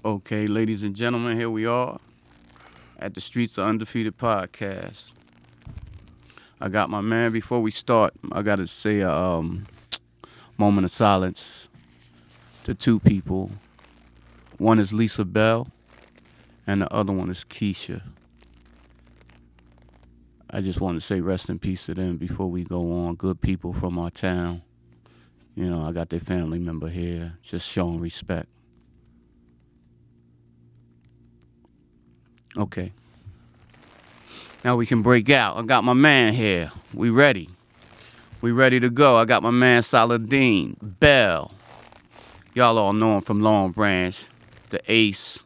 Okay, ladies and gentlemen, here we are at the Streets of Undefeated podcast. I got my man. Before we start, I got to say a moment of silence to two people. One is Lisa Bell, and the other one is Keisha. I just want to say rest in peace to them before we go on. Good people from our town. You know, I got their family member here, just showing respect. Okay. Now we can break out. I got my man here. We ready. We ready to go. I got my man Saladin, Bell. Y'all all know him from Long Branch, the ace.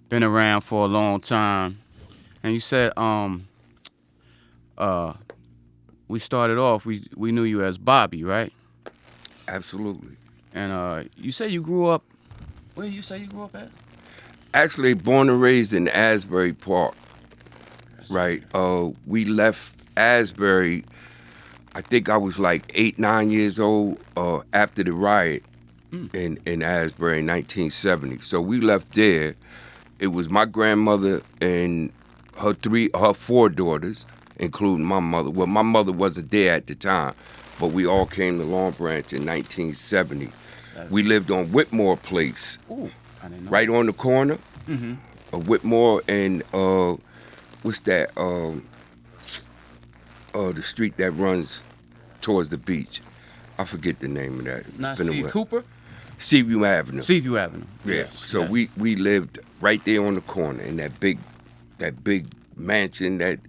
Been around for a long time. And you said, we started off, we knew you as Bobby, right? Absolutely. And you said you grew up, where you say you grew up at? Actually, born and raised in Asbury Park. Right. We left Asbury, I think I was like 8, 9 years old after the riot in Asbury in 1970. So we left there. It was my grandmother and her 4 daughters, including my mother. Well, my mother wasn't there at the time, but we all came to Long Branch in 1970. We lived on Whitmore Place. Ooh, I didn't know. Right on the corner of Whitmore and what's that? The street that runs towards the beach. I forget the name of that. Not Steve Cooper? Seaview Avenue. Seaview Avenue. Yeah. Yes, So yes. we lived right there on the corner in that big mansion that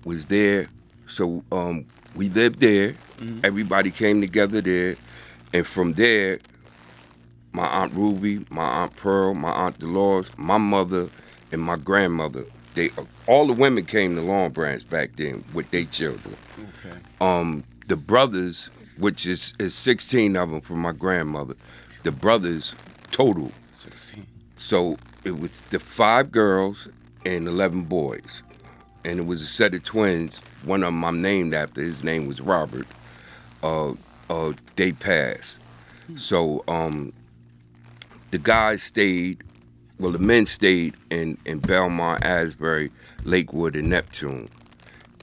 was there. So we lived there. Everybody came together there, and from there, my Aunt Ruby, my Aunt Pearl, my Aunt Dolores, my mother, and my grandmother. All the women came to Long Branch back then with their children. Okay. The brothers, which is 16 of them from my grandmother, the brothers total. 16. So it was the 5 girls and 11 boys. And it was a set of twins. One of them I'm named after. His name was Robert. They passed. So the guys stayed, the men stayed in Belmont, Asbury, Lakewood, and Neptune.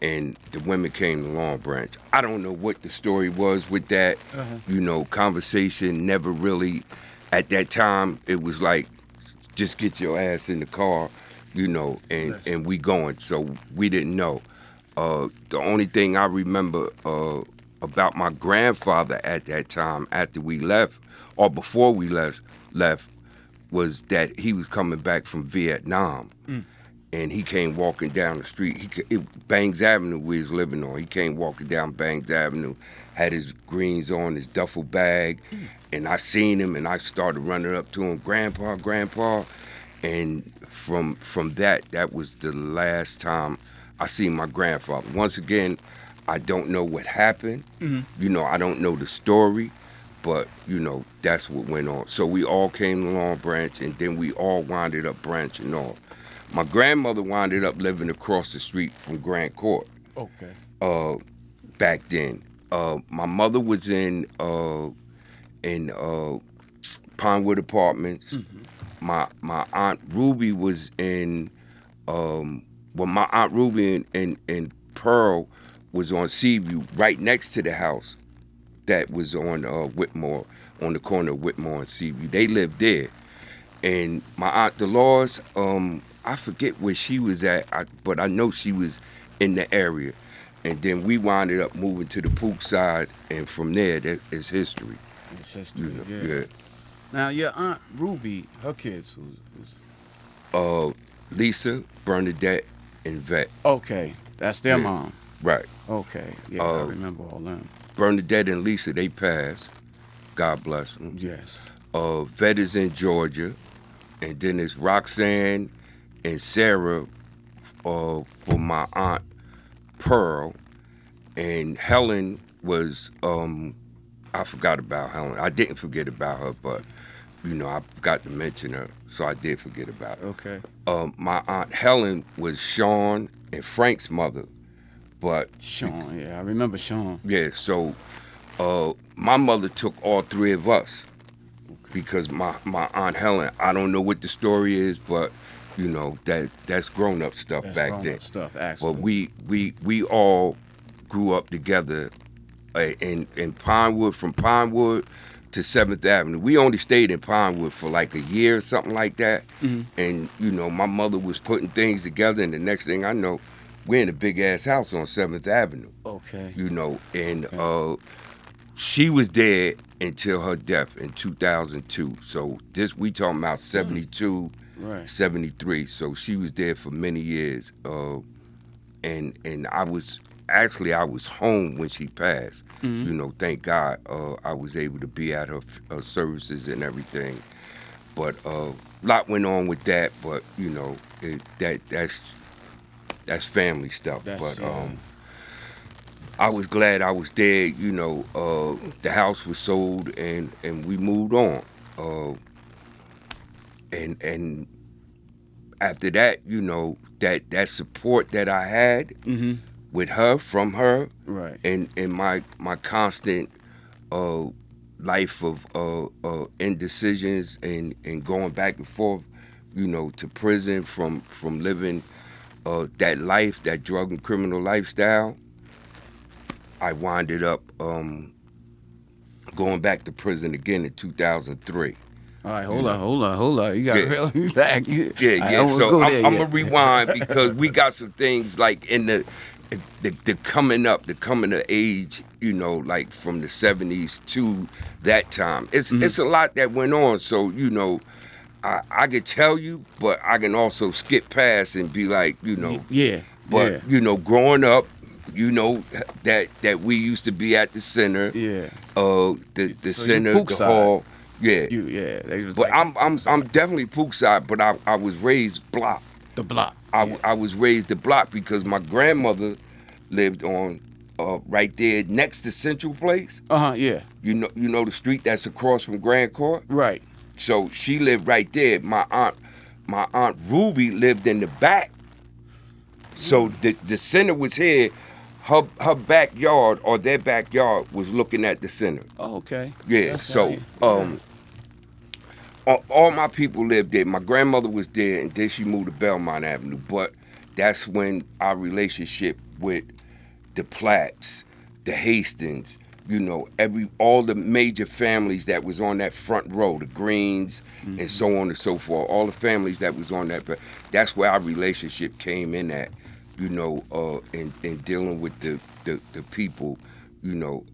And the women came to Long Branch. I don't know what the story was with that. Conversation never really, at that time, it was like, just get your ass in the car, and we going. So we didn't know. The only thing I remember about my grandfather at that time, after we left, or before we left, was that he was coming back from Vietnam. And he came walking down the street. Bangs Avenue we was living on. He came walking down Bangs Avenue, had his greens on, his duffel bag, and I seen him, and I started running up to him, Grandpa, Grandpa. And from that was the last time I seen my grandfather. Once again, I don't know what happened. I don't know the story, but, that's what went on. So we all came to Long Branch, and then we all winded up branching off. My grandmother winded up living across the street from Grand Court. Okay. Back then. My mother was in Pinewood Apartments. My Aunt Ruby was in, my Aunt Ruby and Pearl was on Seaview, right next to the house that was on Whitmore, on the corner of Whitmore and Seaview. They lived there. And my Aunt Dolores, I forget where she was at, but I know she was in the area. And then we winded up moving to the pookside, and from there, that is history. It's history, Yeah. Now, your Aunt Ruby, her kids, who's... Lisa, Bernadette, and Vet. Okay, that's their mom. Right. Okay, yeah, I remember all them. Bernadette and Lisa, they passed. God bless them. Yes. Vet is in Georgia. And then it's Roxanne and Sarah for my Aunt Pearl. And Helen was, I forgot about Helen. I didn't forget about her, but, I forgot to mention her, so I did forget about her. Okay. My Aunt Helen was Sean and Frank's mother, but... Sean, yeah, I remember Sean. Yeah, so my mother took all 3 of us because my Aunt Helen, I don't know what the story is, but you know that's grown up stuff That's back grown then. up stuff, But actually. we all grew up together in Pinewood, from Pinewood to 7th Avenue. We only stayed in Pinewood for like a year or something like that. Mhm. And, you know, my mother was putting things together, and the next thing I know, we're in a big ass house on 7th Avenue, Okay. you know. And Okay. she was there until her death in 2002. So we talking about 72, Right. 73. So she was there for many years. And I was home when she passed. Mhm. You know, thank God I was able to be at her services and everything. But a lot went on with that. But you know, that's family stuff. That's But yeah. I was glad I was there. You know, the house was sold and we moved on. And after that, you know, that support that I had Mhm. with her, from her, Right. and my constant uh, life of indecisions and going back and forth, you know, to prison from living that life, that drug and criminal lifestyle. I winded up going back to prison again in 2003. All right, You know, hold on. You got to yeah, reel me back. I yeah. don't want to So go I'm there gonna yet. rewind because we got some things like in the coming up, the coming of age, you know, like from the 70s to that time. It's a lot that went on. So, you know, I could tell you, but I can also skip past and be like, you know, Yeah, but yeah, you know, growing up, you know, that we used to be at the center, yeah. the So you center, the pookside. hall, yeah. Yeah. They was But like I'm pookside. definitely Pookside, but I was raised block. The block. Yeah. I was raised the block because my grandmother lived on right there next to Central Place. Yeah. You know the street that's across from Grand Court. Right. So she lived right there. My aunt Ruby lived in the back. So the center was here. Her backyard or their backyard was looking at the center. Oh, okay. Yeah. That's how So you. Yeah. all my people lived there. My grandmother was there, and then she moved to Belmont Avenue. But that's when our relationship with the Platts, the Hastings, you know, all the major families that was on that front row, the Greens, and so on and so forth. All the families that was on that, but that's where our relationship came in at, you know, in dealing with the people. You know,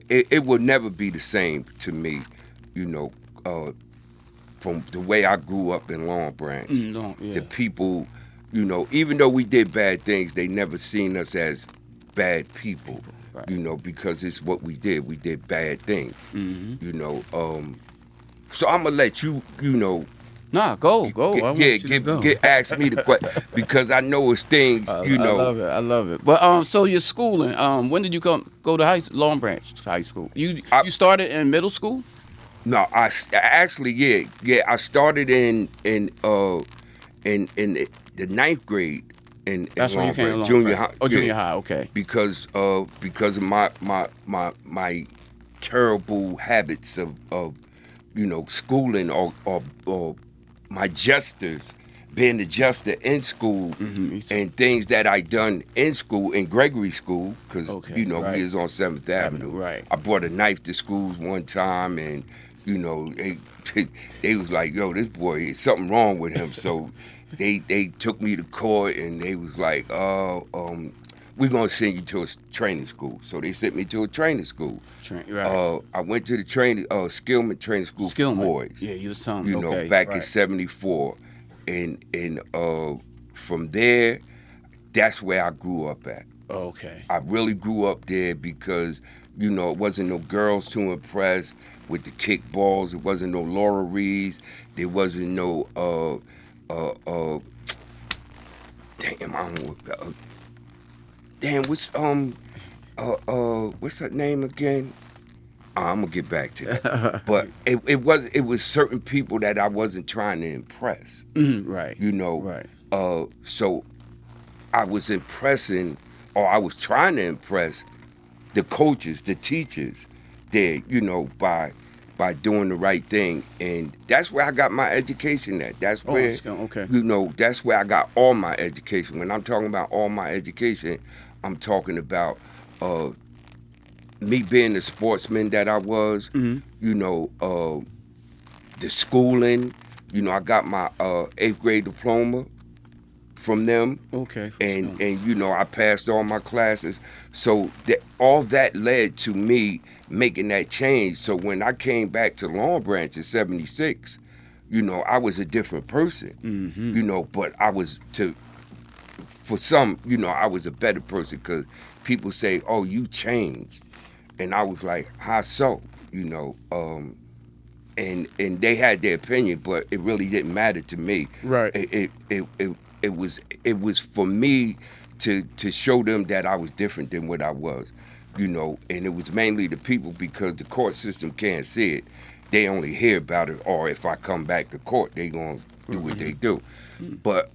it will never be the same to me, you know. From the way I grew up in Long Branch. No. Yeah. The people, you know, even though we did bad things, they never seen us as bad people, Right. you know, because it's what we did. We did bad things, Mm-hmm. you know. So I'm gonna let you, you know, Nah, go. I want you to go. ask me the question because I know it's things, you I know. love it. I love it. But so your schooling. When did you go to Long Branch High School? I, You started in middle school. no, actually, yeah. I started in the ninth grade in That's when you Long came to Branch, Long junior Branch. high. Oh, Yeah, junior high. Okay. because of my terrible habits of you know, schooling or my jesters, being a jester in school, Mm-hmm. and things that I done in school, in Gregory School, because, Okay. you know, we Right. was on 7th Avenue. Right. I brought a knife to schools one time, and, you know, they was like, yo, this boy, there's something wrong with him. So they took me to court, and they was like, we're going to send you to a training school. So they sent me to a training school. Right. I went to the Skillman Training School for Skillman. boys. Yeah, you was telling me. You know, Okay. back in Right. '74, and from there, that's where I grew up at. Okay. I really grew up there because, you know, it wasn't no girls to impress with the kickballs. It wasn't no Laura Reeds. There wasn't no damn, I don't know. Damn, what's her name again? I'm gonna get back to that. But it was certain people that I wasn't trying to impress. Right. You know. Right. So I was impressing, or I was trying to impress the coaches, the teachers there, you know, by by doing the right thing, and that's where I got my education at. That's where, okay. that's where I got all my education. When I'm talking about all my education, I'm talking about me being the sportsman that I was. The schooling. I got my 8th grade diploma from them. Okay. And I passed all my classes. So all that led to me making that change. So when I came back to Long Branch in '76, I was a different person. But I was for some, I was a better person because people say, "Oh, you changed," and I was like, "How so?" And they had their opinion, but it really didn't matter to me. Right. It was for me to show them that I was different than what I was, and it was mainly the people because the court system can't see it. They only hear about it, or if I come back to court, they gonna do what they do. But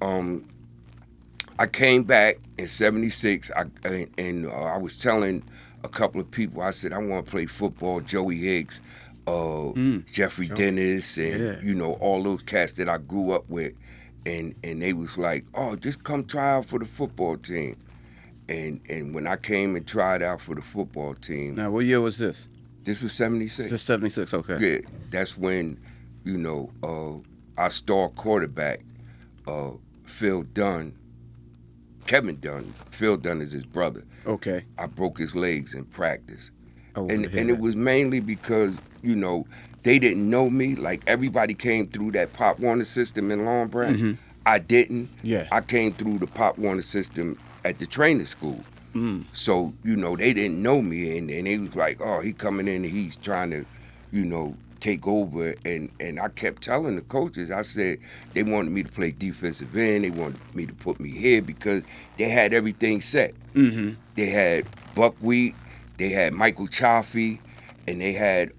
I came back in '76, and I was telling a couple of people, I said I want to play football. Joey Higgs, Jeffrey Dennis, and all those cats that I grew up with, and they was like, "Oh, just come try out for the football team." And when I came and tried out for the football team, Now, what year was this? this was '76. This 76. Okay. Yeah, that's when our star quarterback, Phil Dunn, Kevin Dunn. Phil Dunn is his brother. Okay. I broke his legs in practice. And It was mainly because, they didn't know me. Like, everybody came through that Pop Warner system in Long Branch. I didn't. Yeah. I came through the Pop Warner system at the training school. So, they didn't know me, and they was like, "Oh, he coming in and he's trying to, take over." And I kept telling the coaches, I said, they wanted me to play defensive end. They wanted me to put me here because they had everything set. They had Buckwheat, they had Michael Chaffee, and they had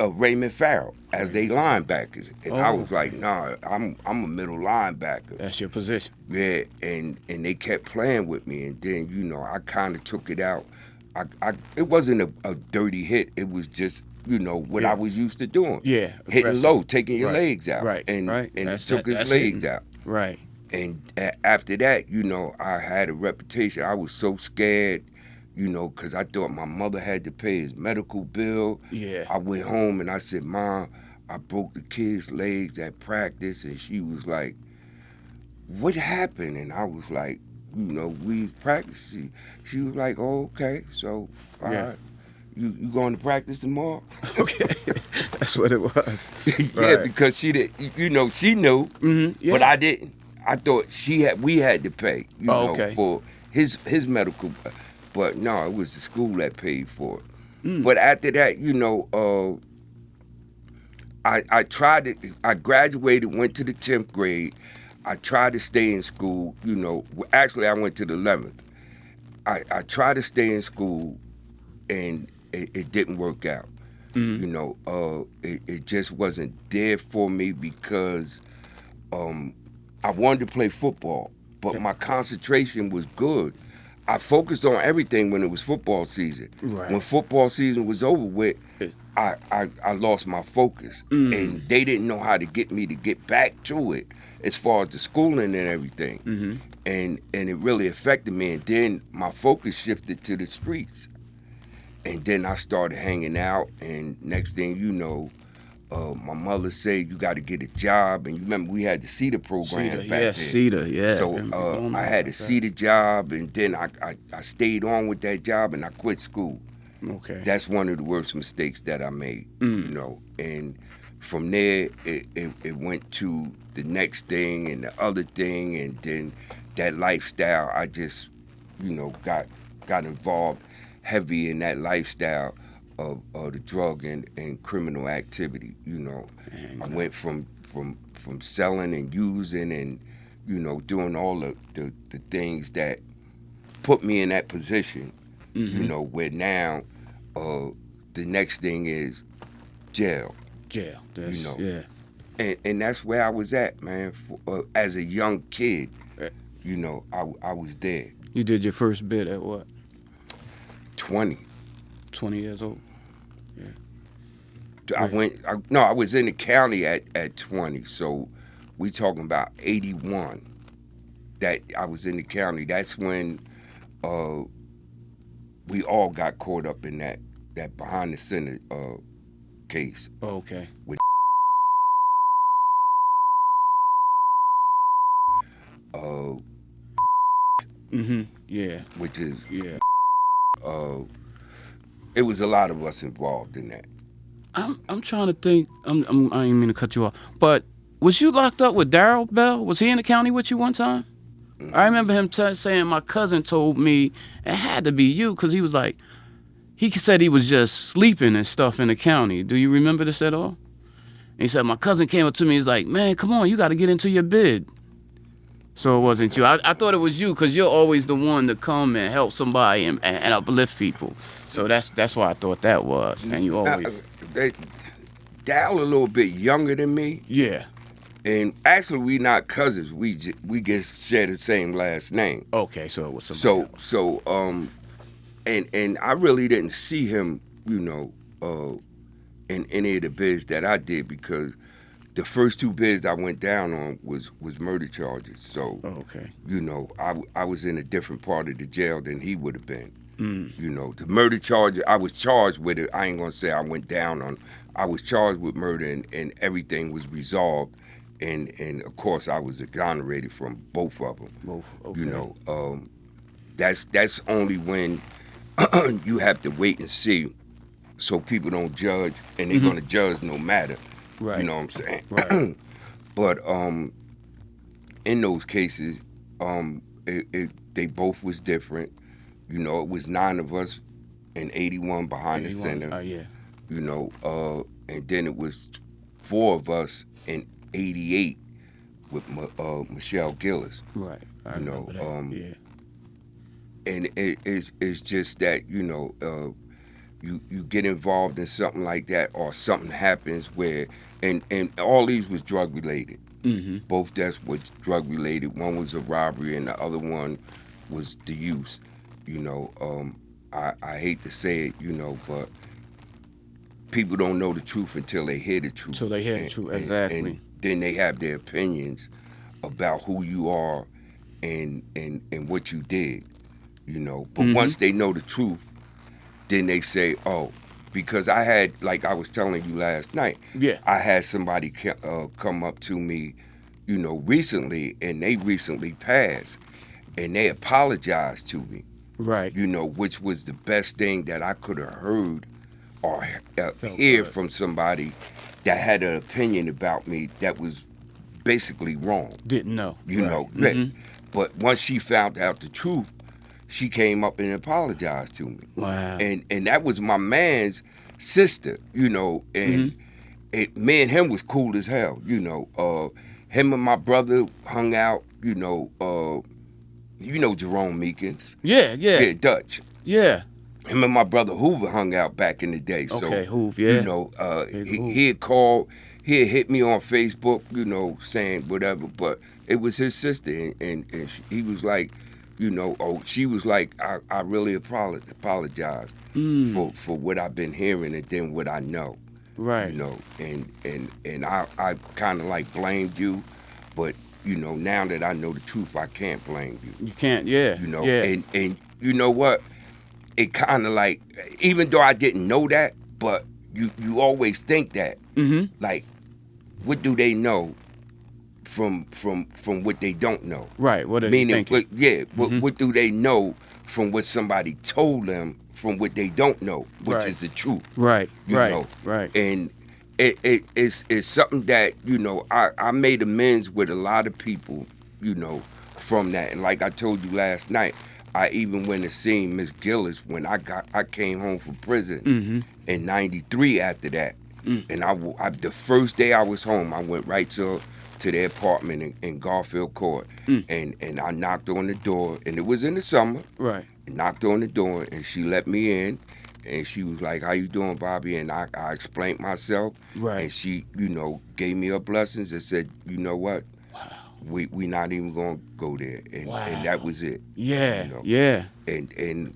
Raymond Farrell as they linebackers. And I was like, "Nah, I'm a middle linebacker." That's your position. Yeah, and they kept playing with me, and then I kind of took it out. It wasn't a dirty hit. It was just what I was used to doing. Yeah, hitting aggressive. low, taking your Right. legs out, Right. and Right. and That's he took his that's legs hitting. out. Right. And after that, I had a reputation. I was so scared, because I thought my mother had to pay his medical bill. Yeah. I went home and I said, "Mom, I broke the kid's legs at practice," and she was like, "What happened?" And I was like, "We practiced." She was like, "Oh, okay, so all Yeah. right. You going to practice tomorrow?" Okay. That's what it was. Yeah, Right. because she did. She knew, Yeah. but I didn't. I thought we had to pay, okay. for his medical, but no, it was the school that paid for it. But after that, I tried to. I graduated, went to the 10th grade. I tried to stay in school. Actually, I went to the 11th. I tried to stay in school, and it didn't work out. It just wasn't there for me because I wanted to play football, but my concentration was good. I focused on everything when it was football season. Right. When football season was over with, I lost my focus, and they didn't know how to get me to get back to it as far as the schooling and everything. And it really affected me, and then my focus shifted to the streets. And then I started hanging out, and next thing you know, my mother said, "You got to get a job." And you remember we had the CETA program back then. CETA, yeah. So I had a CETA job, and then I stayed on with that job, and I quit school. Okay. That's one of the worst mistakes that I made, And from there, it went to the next thing and the other thing, and then that lifestyle, I just, got involved heavy in that lifestyle of the drug and criminal activity. I went from selling and using and doing all the things that put me in that position. Where now the next thing is jail. Jail. That's, Yeah. And that's where I was at, man. As a young kid, I was there. You did your first bid at what? 20. 20 years old? Yeah. I was in the county at 20. So we talking about 81. That I was in the county. That's when we all got caught up in that behind the center case. Okay. With Yeah. which is Yeah. it was a lot of us involved in that. I'm trying to think. I didn't mean to cut you off, but was you locked up with Daryl Bell? Was he in the county with you one time? I remember him saying my cousin told me it had to be you because he was like, he said he was just sleeping and stuff in the county. Do you remember this at all? And he said my cousin came up to me. He's like, man, come on, you got to get into your bid. So it wasn't you. I thought it was you because you're always the one to come and help somebody and uplift people. So that's why I thought that was. And you always. Dal a little bit younger than me. Yeah. And actually, we not cousins. We just share the same last name. Okay, so it was somebody else. And I really didn't see him, in any of the bids that I did because the first two bids I went down on was murder charges. So, okay. I was in a different part of the jail than he would have been. The murder charge, I was charged with it. I ain't gonna say I went down on. I was charged with murder, and everything was resolved. And of course, I was exonerated from both of them. Both, okay. That's only when you have to wait and see, so people don't judge, and they're gonna judge no matter. Right. You know what I'm saying? Right. But in those cases, they both was different. It was 9 of us in 81 behind 81. the center. Yeah. And then it was 4 of us in 88 with Michelle Gillis. Right. I remember that. Yeah. And it's just that you get involved in something like that, or something happens where and all these was drug related. Mm-hmm. Both deaths was drug related. One was a robbery, and the other one was the use. I hate to say it, but people don't know the truth until they hear the truth. Until they hear the truth, exactly. And then they have their opinions about who you are and what you did, But once they know the truth, then they say, oh, because I had, like I was telling you last night, yeah, I had somebody come up to me, recently, and they recently passed, and they apologized to me. Right. Which was the best thing that I could have heard or hear good from somebody that had an opinion about me that was basically wrong. Didn't know. Right. But once she found out the truth, she came up and apologized to me. Wow. And that was my man's sister, and me and him was cool as hell, Him and my brother hung out, Jerome Meekins. Yeah. Yeah, Dutch. Yeah. Him and my brother Hoover hung out back in the day. Okay, so, Hoover, yeah. He had called, he had hit me on Facebook, saying whatever, but it was his sister, and he was like, she was like, I really apologize for what I've been hearing and then what I know. Right. And I kind of like blamed you, but now that I know the truth, I can't blame you. You can't, yeah. Yeah. And you know what? It kind of like, even though I didn't know that, but you always think that. Mm-hmm. Like, what do they know from what they don't know? Right. What are you thinking? What do they know from what somebody told them from what they don't know, which is the truth. Right. You know? Right. And it's something that, I made amends with a lot of people, from that. And like I told you last night, I even went and seen Miss Gillis when I came home from prison in '93 after that. And I the first day I was home, I went right to their apartment in Garfield Court. And I knocked on the door, and it was in the summer. Right. I knocked on the door, and she let me in. And she was like, how you doing, Bobby? And I explained myself. Right. And she, gave me her blessings and said, you know what? Wow. We not even going to go there. And that was it. Yeah. Yeah. And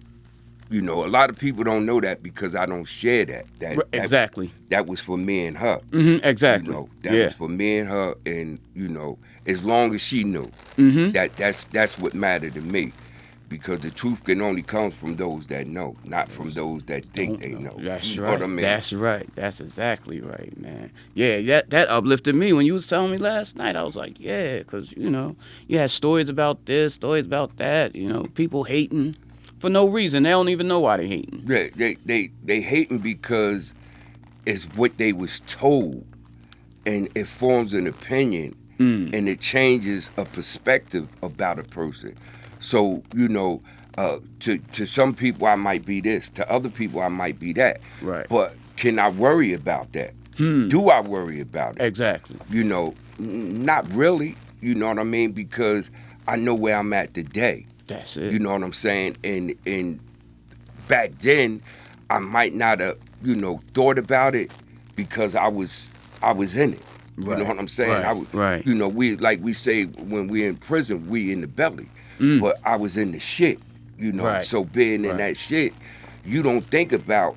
You know, a lot of people don't know that because I don't share that. Exactly. That was for me and her. Exactly. You know, that was for me and her, and you know, as long as she knew, that's what mattered to me, because the truth can only come from those that know, not from those that think they know. That's You know right. what I mean? That's right. That's exactly right, man. Yeah, that uplifted me when you was telling me last night. I was like, yeah, because you know, you had stories about this, stories about that. You know, people hating for no reason. They don't even know why they hating. Yeah, they hating because it's what they was told, and it forms an opinion, and it changes a perspective about a person. So you know, to some people I might be this, to other people I might be that. Right. But can I worry about that? Do I worry about it? Exactly. You know, not really. You know what I mean? Because I know where I'm at today. That's it. You know what I'm saying? And back then, I might not have, you know, thought about it because I was in it. You know what I'm saying? Right. I was, right. You know, we say when we're in prison, we in the belly, but I was in the shit. You know, Right. so being in that shit, you don't think about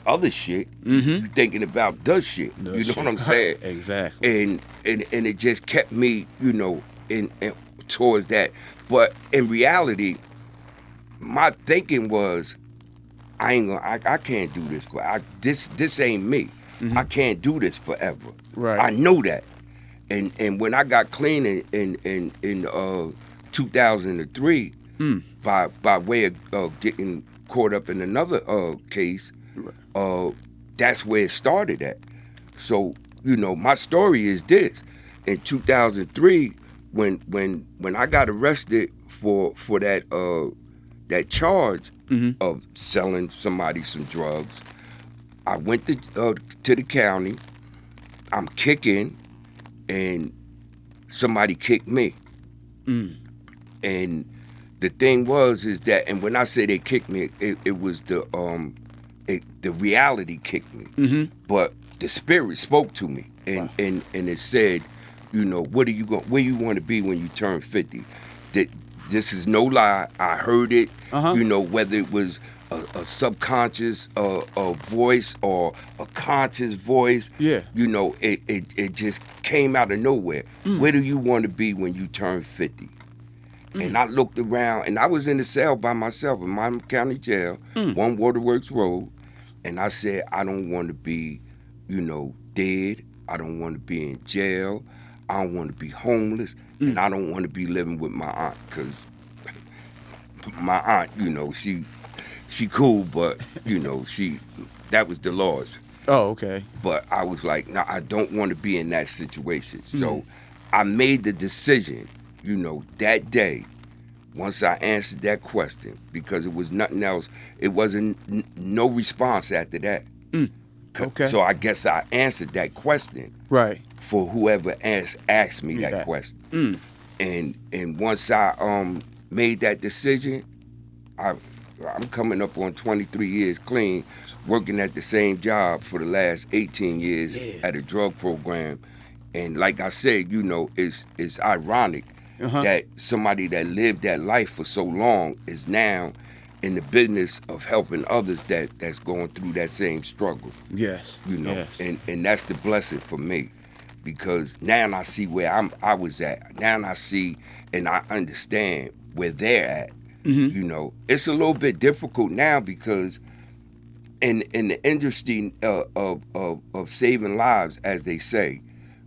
other shit. You thinking about the shit. You know what I'm saying? Exactly. And it just kept me, you know, in towards that. But in reality, my thinking was, I can't do this. This ain't me. I can't do this forever. Right. I know that. And when I got clean in 2003, by way of getting caught up in another case, that's where it started at. So you know, my story is this: in 2003, when I got arrested for that charge of selling somebody some drugs, I went to the county. I'm kicking, and somebody kicked me. And the thing is that, and when I say they kicked me, it was the reality kicked me. But the spirit spoke to me, and it said, you know, where you want to be when you turn 50? This is no lie. I heard it. You know, whether it was a subconscious a voice or a conscious voice. Yeah. You know, it just came out of nowhere. Where do you want to be when you turn 50? And I looked around, and I was in the cell by myself in Miami County Jail, 1 Waterworks Road, and I said, I don't want to be, you know, dead. I don't want to be in jail. I don't want to be homeless, and I don't want to be living with my aunt, because my aunt, you know, she cool, but, you know, that was Dolores. Oh, okay. But I was like, no, I don't want to be in that situation. So I made the decision, you know, that day, once I answered that question, because it was nothing else. It wasn't no response after that. Okay. So I guess I answered that question Right. for whoever asked me that question. And once I made that decision, I'm coming up on 23 years clean, working at the same job for the last 18 years at a drug program. And like I said, you know, it's ironic that somebody that lived that life for so long is now in the business of helping others that's going through that same struggle. Yes. You know, Yes. and that's the blessing for me, because now I see where I was at. Now I see and I understand where they're at. You know, it's a little bit difficult now because in the industry of saving lives, as they say,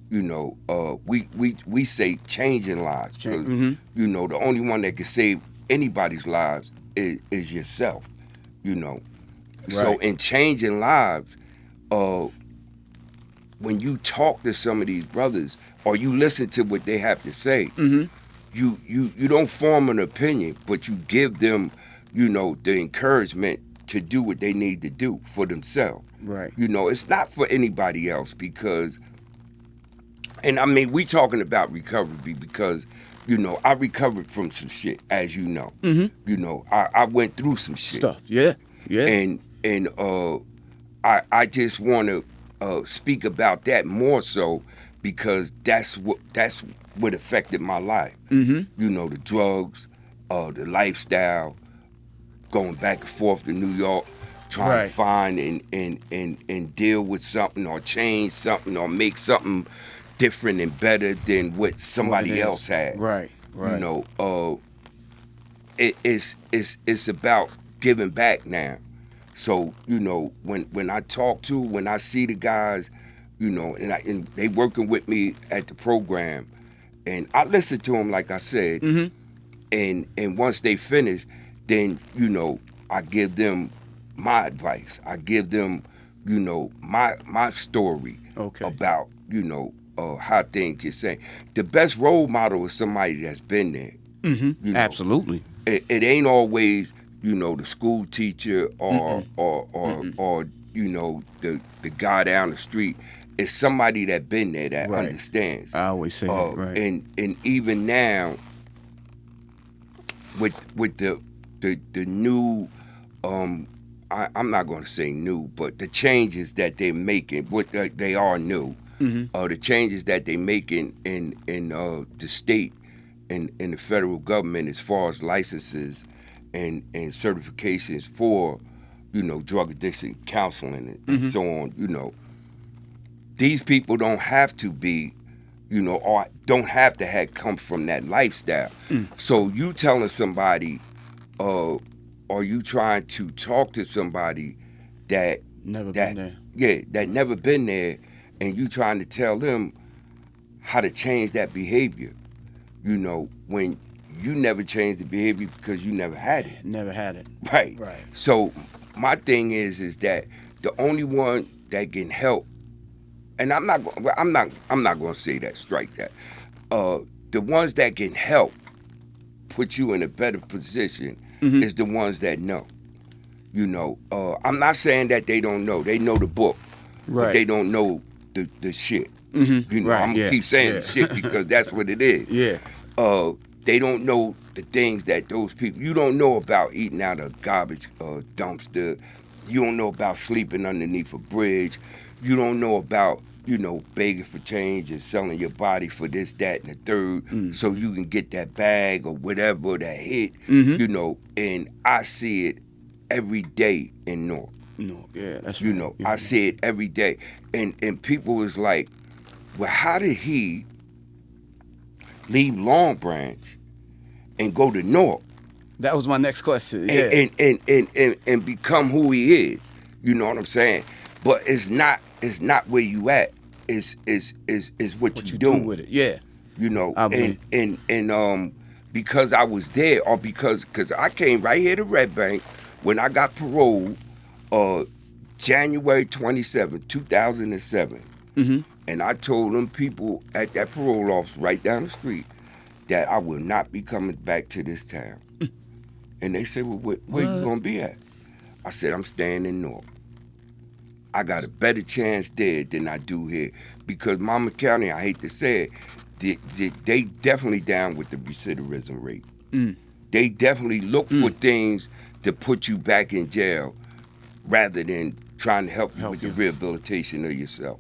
you know, we say changing lives, because you know, the only one that can save anybody's lives is yourself. You know, so Right. in changing lives, when you talk to some of these brothers or you listen to what they have to say, you don't form an opinion, but you give them, you know, the encouragement to do what they need to do for themselves. Right. You know, it's not for anybody else, because, and I mean, we talking about recovery because, you know, I recovered from some shit, as you know. You know, I went through some shit. Stuff. Yeah. Yeah. And I just want to speak about that more so, because that's what affected my life. You know, the drugs, the lifestyle, going back and forth to New York, trying Right. to find and deal with something or change something or make something different and better than what somebody is. else had. Right. You know, it's about giving back now. So, you know, when I see the guys, you know, and they working with me at the program, and I listen to them like I said, and once they finish, then, you know, I give them my advice. I give them, you know, my story about, you know, how things get saying. The best role model is somebody that's been there. You know, Absolutely. it ain't always, you know, the school teacher or you know, the guy down the street. It's somebody that been there that understands. I always say that, right. And even now with the new I'm not going to say new, but the changes that they're making, they are new. The changes that they making in the state and in the federal government as far as licenses and certifications for, you know, drug addiction counseling and so on. You know, these people don't have to be, you know, or don't have to have come from that lifestyle. So you telling somebody, or you trying to talk to somebody that Never been there. Yeah, that never been there, and you trying to tell them how to change that behavior, you know, when you never changed the behavior because you never had it. Never had it. Right. Right. So my thing is that the only one that can help, and I'm not going to say that, strike that. The ones that can help put you in a better position is the ones that know. You know, I'm not saying that they don't know. They know the book, but they don't know the shit. You know, I'm gonna keep saying the shit because that's what it is. Yeah. They don't know the things that those people. You don't know about eating out a garbage dumpster. You don't know about sleeping underneath a bridge. You don't know about, you know, begging for change and selling your body for this, that, and the third, so you can get that bag or whatever that hit. You know, and I see it every day in North. No, yeah, that's You right. know, Yeah. I see it every day, and people is like, well, how did he leave Long Branch and go to North That was my next question. Yeah. and become who he is? You know what I'm saying? But it's not where you at. It's what you do doing with it. Yeah. You know, I believe. and because I was there, or because I came right here to Red Bank when I got paroled, January 27, 2007. And I told them people at that parole office right down the street that I will not be coming back to this town. And they said, well, where you going to be at? I said, I'm staying in North. I got a better chance there than I do here. Because Mama County, I hate to say it, they definitely down with the recidivism rate. They definitely look for things to put you back in jail rather than trying to help you with the rehabilitation of yourself.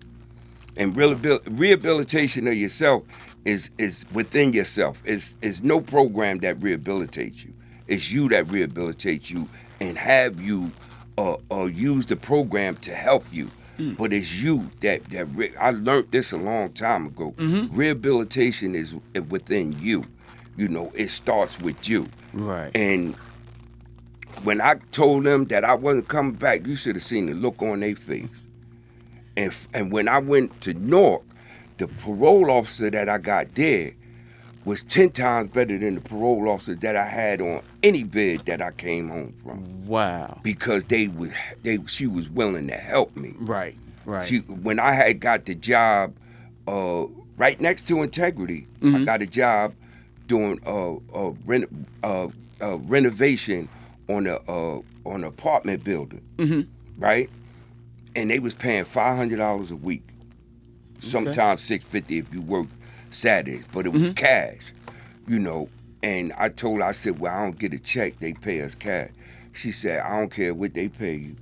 And rehabilitation of yourself is within yourself. It's no program that rehabilitates you. It's you that rehabilitates you and have you use the program to help you. But it's you that I learned this a long time ago. Rehabilitation is within you. You know, it starts with you. Right. And when I told them that I wasn't coming back, you should have seen the look on their face. And when I went to Newark, the parole officer that I got there was 10 times better than the parole officer that I had on any bed that I came home from. Wow. Because she was willing to help me. Right. Right. When I had got the job right next to Integrity, I got a job doing renovation on an apartment building, right? And they was paying $500 a week, sometimes $650 if you work Saturdays, but it was cash, you know. And I told her, I said, well, I don't get a check, they pay us cash. She said, I don't care what they pay you,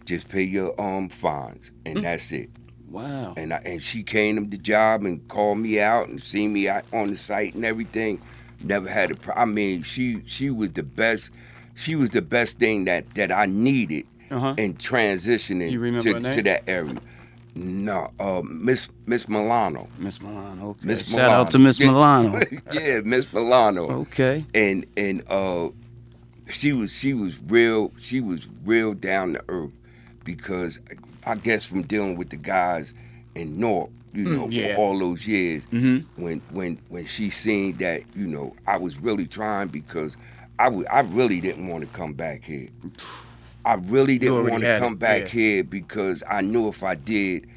just pay your fines, and that's it. Wow. And she came to the job and called me out and seen me out on the site and everything. Never had a problem. I mean, she was the best she was the best thing that I needed in transitioning You remember her name? to that area. No, Miss Milano. Miss Milano. Okay. Miss Shout out to Miss Milano. Yeah, Miss Milano. Okay. And she was real down to earth, because I guess from dealing with the guys in North, for all those years, when she seen that, I was really trying, because I really didn't want to come back here. I really didn't want to come back here, because I knew if I did,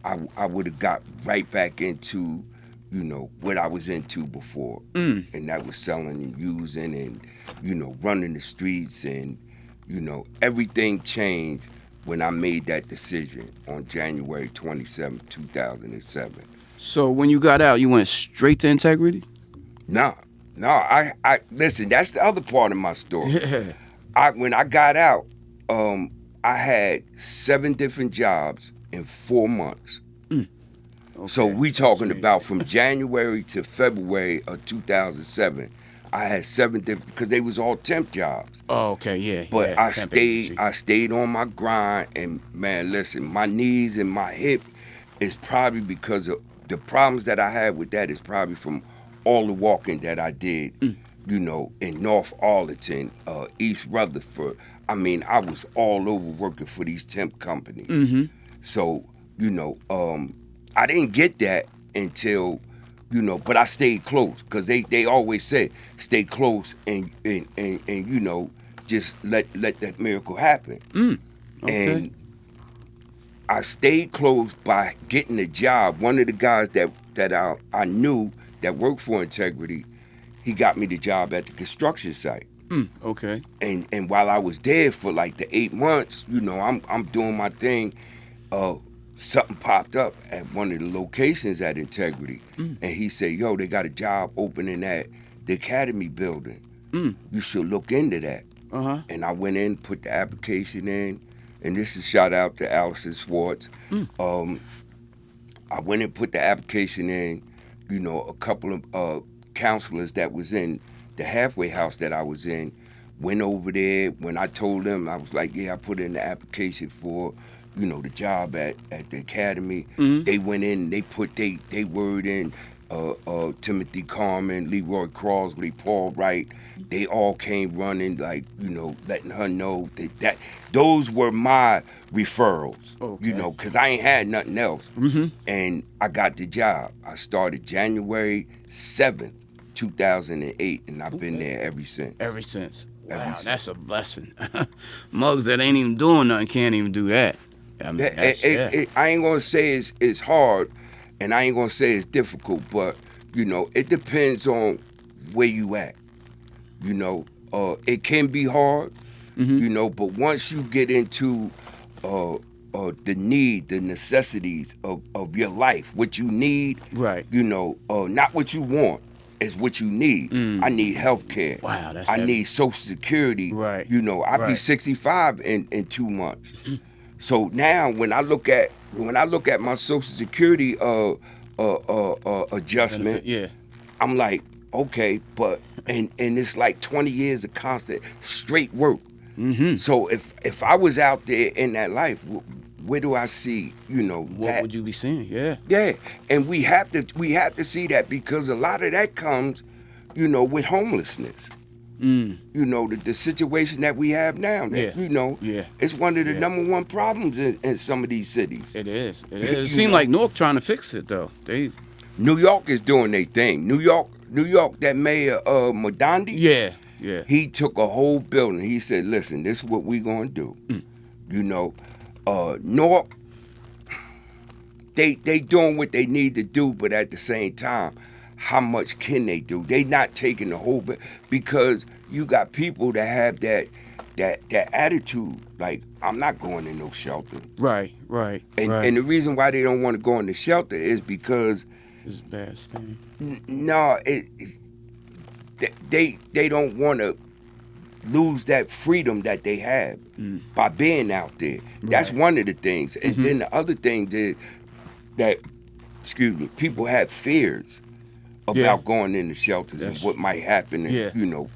I would have got right back into, what I was into before. And that was selling and using and, running the streets. And, everything changed when I made that decision on January 27, 2007. So when you got out, you went straight to integrity? No, I listen, that's the other part of my story. When I got out, I had 7 different jobs in 4 months. Okay. So we talking about from January to February of 2007. I had 7 different, because they was all temp jobs. Oh, okay, yeah. But yeah, I stayed on my grind, and man, listen, my knees and my hip is probably because of the problems that I had with that, is probably from all the walking that I did, in North Arlington, East Rutherford. I mean, I was all over working for these temp companies. So, I didn't get that until, but I stayed close, because they always said, stay close and just let that miracle happen. Okay. And I stayed close by getting a job. One of the guys that I knew that worked for Integrity, he got me the job at the construction site. Okay. And while I was there for like the 8 months, I'm doing my thing. Something popped up at one of the locations at Integrity, and he said, "Yo, they got a job opening at the Academy building. You should look into that." And I went in, put the application in, and this is shout out to Allison Swartz. I went and put the application in. A couple of counselors that was in the halfway house that I was in went over there. When I told them, I was like, yeah, I put in the application for, the job at the Academy. They went in, they put they word in, Timothy Carmen, Leroy Crosley, Paul Wright. They all came running, like, letting her know that those were my referrals, because I ain't had nothing else. And I got the job. I started January 7th, 2008, and I've been there ever since. Ever since. Wow, that's a blessing. Mugs that ain't even doing nothing can't even do that. I mean, I ain't gonna say it's hard, and I ain't gonna say it's difficult, but it depends on where you at. It can be hard, but once you get into the necessities of your life, what you need, right? Not what you want. Is what you need. I need health care. Wow, that's I need Social Security. Right. I'll be 65 in 2 months. So now when I look at my Social Security adjustment, I'm like, okay, but and it's like 20 years of constant straight work. So if I was out there in that life, where do I see, what would you be seeing? Yeah, and we have to see that, because a lot of that comes, with homelessness. The situation that we have now. That, it's one of the number one problems in some of these cities. It is. It seems like Newark trying to fix it though. New York is doing their thing. New York, that mayor Modandi. Yeah. He took a whole building. He said, "Listen, this is what we gonna do." Newark, they doing what they need to do, but at the same time, how much can they do? They not taking the whole bit, because you got people that have that attitude, like, I'm not going in no shelter. Right. And the reason why they don't want to go in the shelter is because it's a bad thing. No, they don't want to lose that freedom that they have by being out there. That's one of the things. And then the other thing is that, people have fears about going in the shelters and what might happen. And,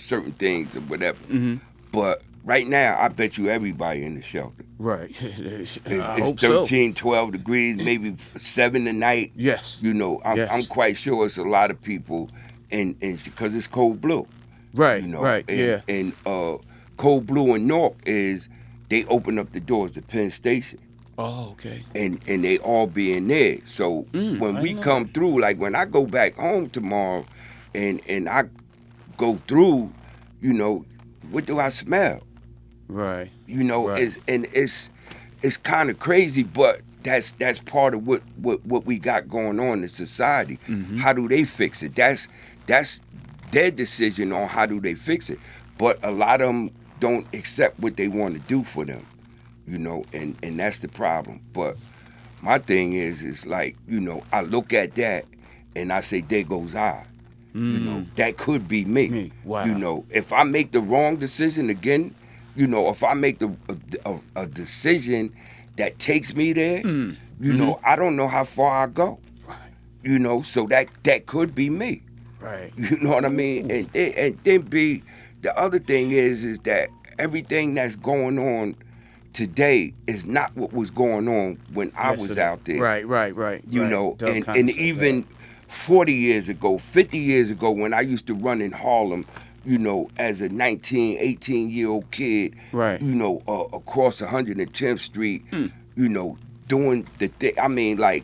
certain things or whatever. Mm-hmm. But right now, I bet you everybody in the shelter. Right. It's hope so. 13, 12 degrees, maybe 7 tonight. Yes. You know, I'm Yes. quite sure it's a lot of people, and because it's cold blue. Right. You know, Right. Yeah. and cold blue in Newark is they open up the doors to Penn Station. Oh, okay. And they all be in there. So when I we didn't know come that. through, like when I go back home tomorrow, and I go through, you know, what do I smell? Right. You know, Right. it's kind of crazy, but that's part of what we got going on in society. Mm-hmm. How do they fix it? That's their decision on how do they fix it. But a lot of them don't accept what they want to do for them, you know, and that's the problem. But my thing is like, you know, I look at that and I say, there goes I. You know, that could be me. Me. Wow. You know, if I make the wrong decision again, you know, if I make a decision that takes me there, you know, I don't know how far I go. Right. You know, so that could be me. Right. You know what I mean? And then be the other thing is that everything that's going on today is not what was going on when I was out there. Right. Right. You right. know, Doug and kinda said even that. 40 years ago, 50 years ago, when I used to run in Harlem, you know, as a 19, 18-year-old kid, Right. you know, across 110th Street, you know, doing the thing. I mean, like,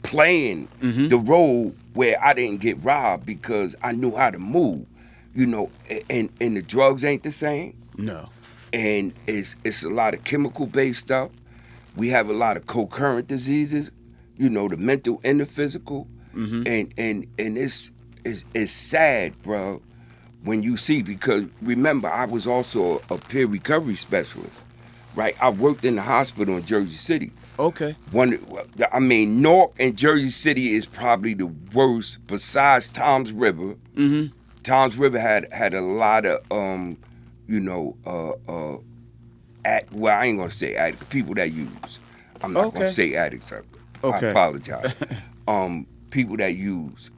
playing the role where I didn't get robbed because I knew how to move, you know, and the drugs ain't the same. No. And it's a lot of chemical-based stuff. We have a lot of co-current diseases, you know, the mental and the physical. And it's sad, bro, when you see, because remember, I was also a peer recovery specialist, right? I worked in the hospital in Jersey City. Okay. Newark and Jersey City is probably the worst besides Tom's River. Mm-hmm. Tom's River had a lot of, you know, I ain't gonna say addicts, people that use. I'm not gonna Okay. say addicts. I Okay. apologize. People that use.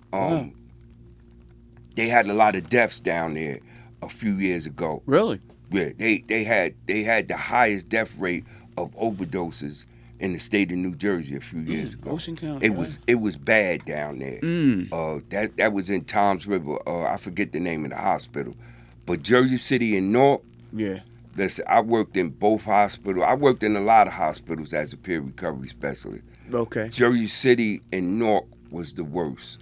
They had a lot of deaths down there a few years ago. Really? Yeah, they had the highest death rate of overdoses in the state of New Jersey a few years ago. Ocean County. It was bad down there. That was in Tom's River. I forget the name of the hospital, but Jersey City and Newark. Yeah. Listen, I worked in both hospitals. I worked in a lot of hospitals as a peer recovery specialist. Okay. Jersey City and Newark was the worst.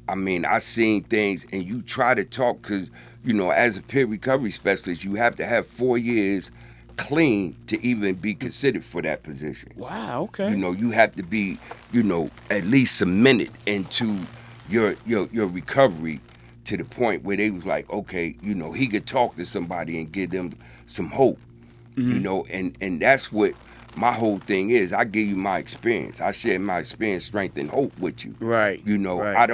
I mean, I seen things, and you try to talk, because, you know, as a peer recovery specialist, you have to have 4 years clean to even be considered for that position. Wow. Okay. You know, you have to be, you know, at least cemented into your recovery to the point where they was like, okay, you know, he could talk to somebody and give them some hope. You know, and that's what my whole thing is. I give you my experience. I share my experience, strength, and hope with you. Right. You know, Right.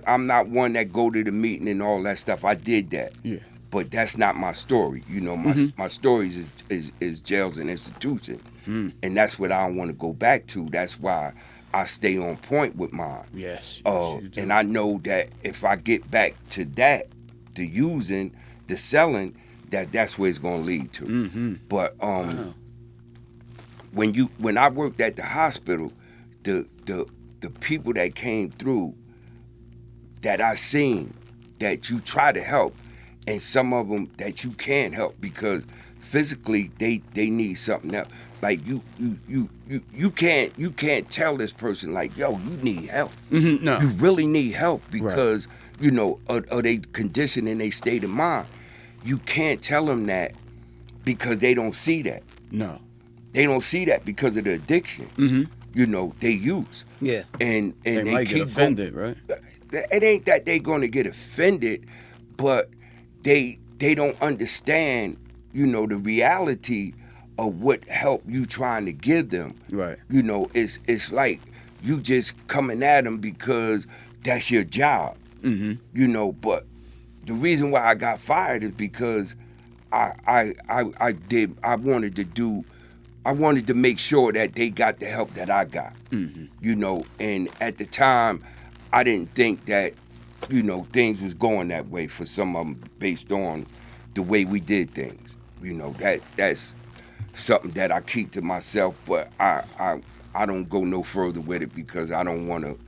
I'm not one that go to the meeting and all that stuff. I did that. Yeah. But that's not my story. You know, my stories is jails and institutions. And that's what I want to go back to. That's why I stay on point with mine. Yes. You do. And I know that if I get back to that, the using, the selling, that's where it's gonna lead to. But when I worked at the hospital, the people that came through that I seen that you try to help, and some of them that you can't help because physically they need something else. Like you can't tell this person like, yo, you need help. No. You really need help because you know of they condition and they state of mind. You can't tell them that because they don't see that. No. They don't see that because of the addiction. You know, they use. Yeah. And They they might keep get offended, right? It ain't that they gonna get offended, but they don't understand, you know, the reality of what help you trying to give them. Right. You know, it's like you just coming at them because that's your job. You know, but the reason why I got fired is because I wanted to make sure that they got the help that I got. You know, and at the time I didn't think that things was going that way for some of them based on the way we did things. That's something that I keep to myself, but I don't go no further with it because I don't want to,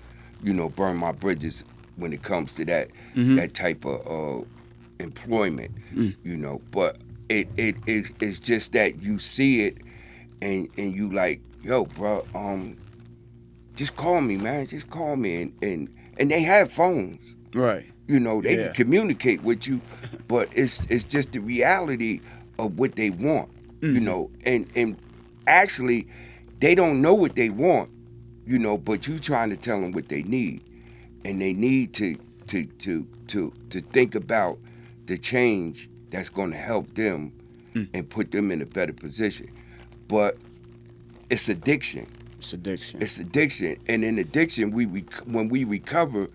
burn my bridges when it comes to that type of employment, But it's just that you see it and you like, yo, bro, just call me, man, just call me, and they have phones. Right. They can communicate with you, but it's just the reality of what they want, and actually they don't know what they want, but you trying to tell them what they need, and they need to think about the change that's going to help them and put them in a better position. But it's addiction. It's addiction, and in addiction, when we recover,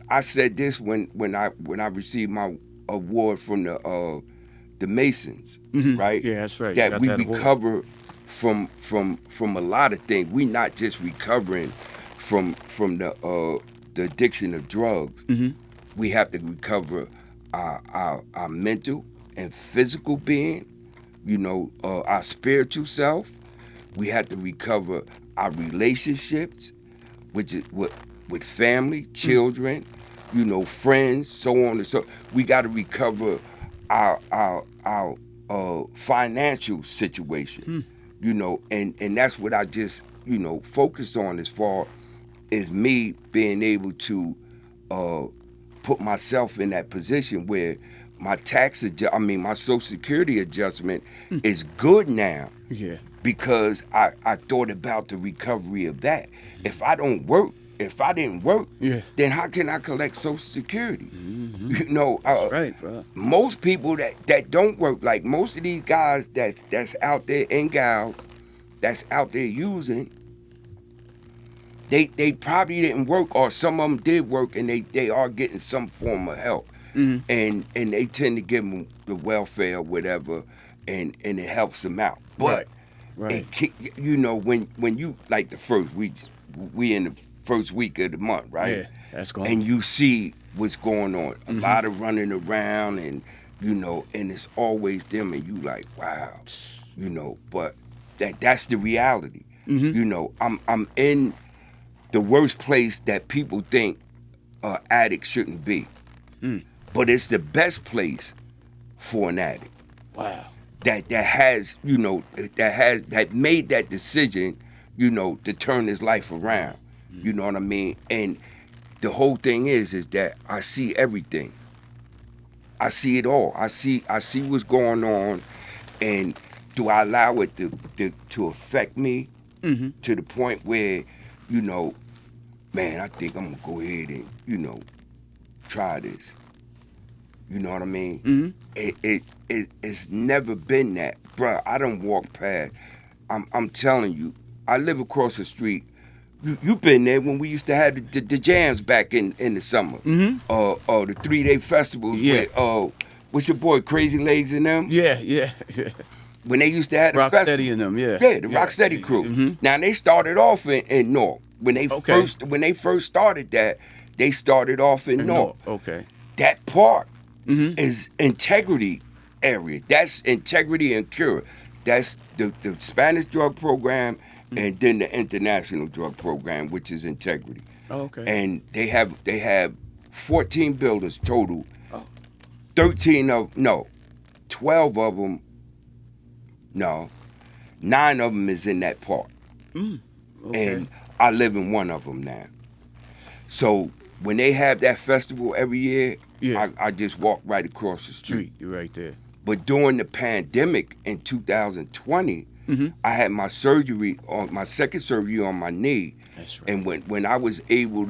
I said this when I received my award from the Masons, right? Yeah, that's right. That we recover from a lot of things. We not just recovering from the addiction of drugs. We have to recover our mental and physical being, our spiritual self. We have to recover our relationships, which is with family, children, friends, so on and so. We got to recover our financial situation, and that's what I just focused on as far as me being able to put myself in that position where my my Social Security adjustment is good now. Yeah. Because I thought about the recovery of that. If I didn't work, then how can I collect Social Security? That's right, bro. Most people that don't work, like most of these guys that's out there and gals that's out there using, they probably didn't work, or some of them did work, and they are getting some form of help, and they tend to give them the welfare or whatever, and it helps them out. But Right. When you like the first week, we in the first week of the month, right? Yeah, that's going. And you see what's going on, a lot of running around, and and it's always them, and you like, wow, But that's the reality. I'm in the worst place that people think addicts shouldn't be, but it's the best place for an addict. Wow. That has that made that decision, to turn his life around. You know what I mean? And the whole thing is that I see everything. I see it all. I see what's going on, and do I allow it to affect me to the point where, man, I think I'm gonna go ahead and try this. You know what I mean? It's never been that, bruh. I done walked past. I'm telling you, I live across the street. You been there when we used to have the jams back in the summer, or the 3-day festivals. Yeah. With, what's your boy Crazy Legs and them? Yeah. When they used to have the festival. Rocksteady and them, yeah. Yeah, the Rocksteady crew. Now they started off in North. When they first started that, they started off in North. Okay. That part is integrity area. That's integrity and cure. That's the Spanish drug program, and then the international drug program, which is integrity. Oh, okay. And they have 14 buildings total. 12 of them. No, 9 of them is in that park. Okay. And I live in one of them now. So when they have that festival every year, I just walk right across the street. You're right there. But during the pandemic in 2020, I had my second surgery on my knee. That's right. And when I was able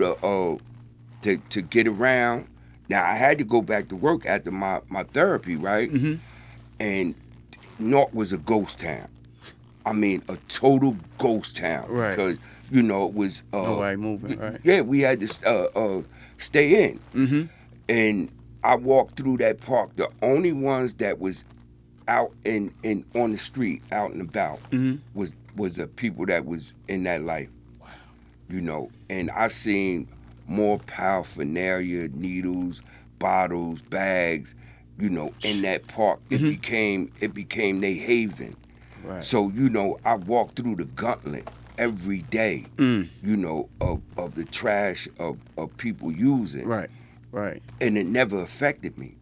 to get around, now I had to go back to work after my therapy, right? And North was a ghost town. I mean, a total ghost town. Right. Because, it was... nobody moving, right? Yeah, we had to stay in. And I walked through that park. The only ones that was out in on the street, out and about, was the people that was in that life. Wow. And I seen more paraphernalia, needles, bottles, bags, in that park. It became their haven. Right. So, I walk through the gauntlet every day, of the trash of people using. Right. Right. And it never affected me.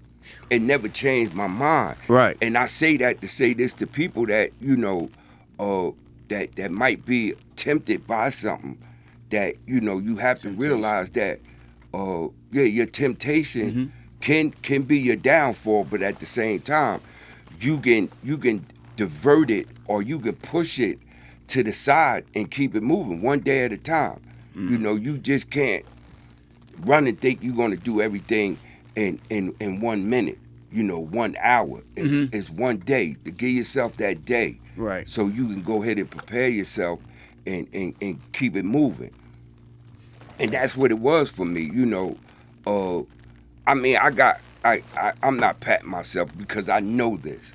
It never changed my mind. Right. And I say that to say this to people that, that might be tempted by something, that, you have to realize that, your temptation can be your downfall, but at the same time, you can divert it, or you can push it to the side and keep it moving one day at a time. You just can't run and think you're going to do everything in 1 minute. 1 hour is one day. To give yourself that day, Right. so you can go ahead and prepare yourself and keep it moving. And that's what it was for me. I'm not patting myself, because I know this.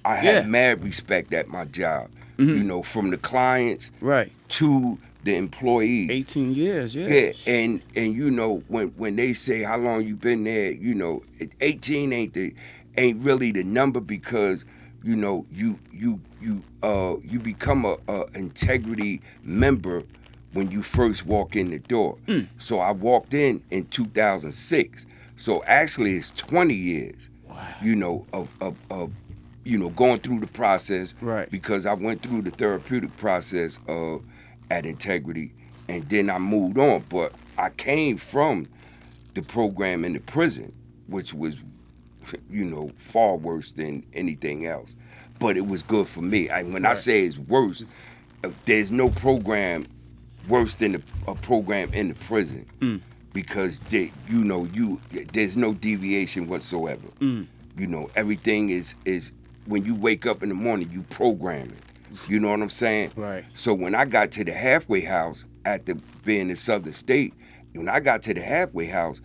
I have mad respect at my job. From the clients Right. to the employees. 18 years. Yeah. Yeah, and when they say how long you been there, 18 ain't really the number, because you become a integrity member when you first walk in the door. So I walked in 2006. So actually it's 20 years. Wow. Of going through the process. Right. Because I went through the therapeutic process at Integrity, and then I moved on. But I came from the program in the prison, which was, far worse than anything else. But it was good for me. When I say it's worse, there's no program worse than a program in the prison, because there's no deviation whatsoever. Everything is when you wake up in the morning, you program it. You know what I'm saying? Right. So when I got to the halfway house, after being in Southern State, when I got to the halfway house,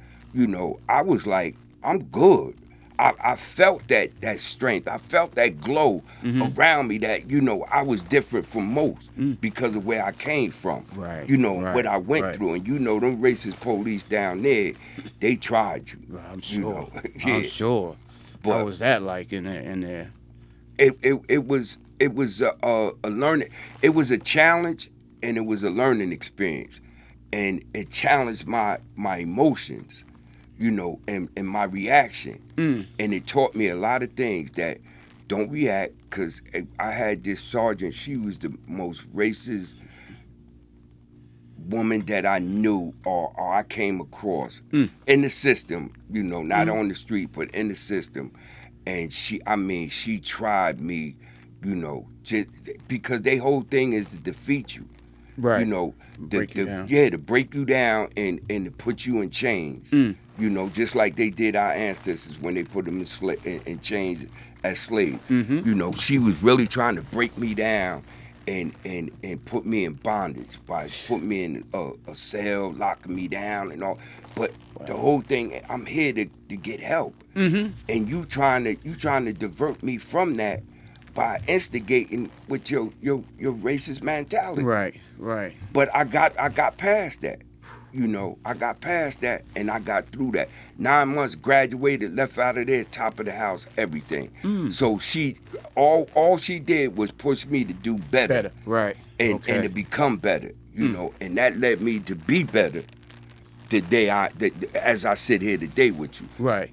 I was like, I'm good. I felt that strength. I felt that glow around me, that, I was different from most because of where I came from. Right. What I went through. And them racist police down there, they tried you. I'm sure. Yeah. I'm sure. But what was that like in there? It was a learning. It was a challenge, and it was a learning experience, and it challenged my emotions, and my reaction, and it taught me a lot of things, that don't react, because I had this sergeant. She was the most racist woman that I knew or I came across in the system, not on the street, but in the system. And she tried me, because their whole thing is to defeat you. Right. To break you down and to put you in chains. Just like they did our ancestors when they put them in chains as slaves. She was really trying to break me down and put me in bondage by putting me in a cell, locking me down and all. But the whole thing, I'm here to get help. And you trying to divert me from that by instigating with your racist mentality. Right. But I got past that. I got past that, and I got through that. 9 months, graduated, left out of there, top of the house, everything. So all she did was push me to do better. Right. And to become better, and that led me to be better today. As I sit here today with you. Right.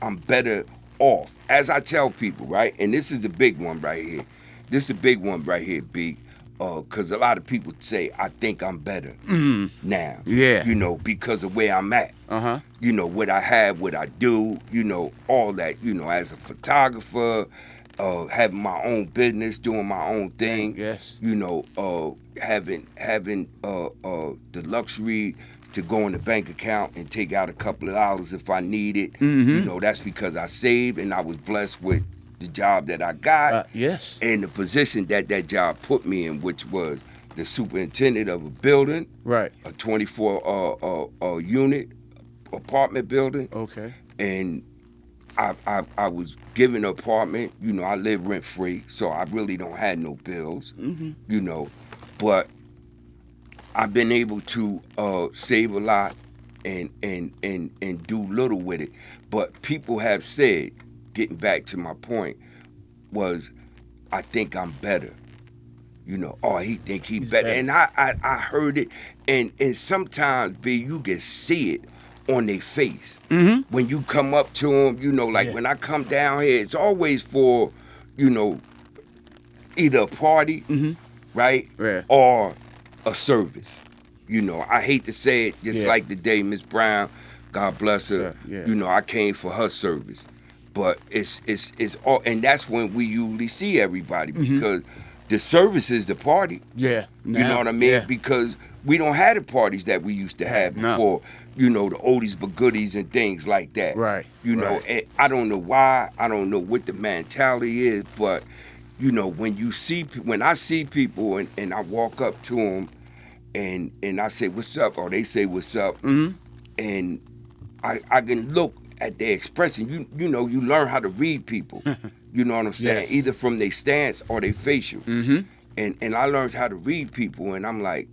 I'm better off. As I tell people, right? And this is a big one right here. This is a big one right here, B. Because a lot of people say, I think I'm better now. Yeah. Because of where I'm at. What I have, what I do, all that, as a photographer, having my own business, doing my own thing. Yes. Having the luxury to go in the bank account and take out a couple of dollars if I need it. That's because I saved, and I was blessed with the job that I got, yes, and the position that job put me in, which was the superintendent of a building, right, a 24 unit apartment building. Okay. And I was given an apartment. I live rent free, so I really don't have no bills. But I've been able to save a lot and do little with it. But people have said, getting back to my point, was I think I'm better. You know, oh, he think he's better. And I heard it, and sometimes, B, you can see it on their face. When you come up to them, you know, like when I come down here, it's always for, you know, either a party, right, or a service. You know, I hate to say it, just like the day Miss Brown, God bless her, you know, I came for her service. But it's all, and that's when we usually see everybody, because the service is the party. Yeah. You know what I mean? Because we don't have the parties that we used to have before, you know, the oldies but goodies and things like that. Right. You know, and I don't know why, I don't know what the mentality is, but, you know, when I see people and I walk up to them and I say, what's up? Or they say, what's up? And I can look at their expression. You know, you learn how to read people. You know what I'm saying? Either from their stance or their facial. And I learned how to read people, and I'm like,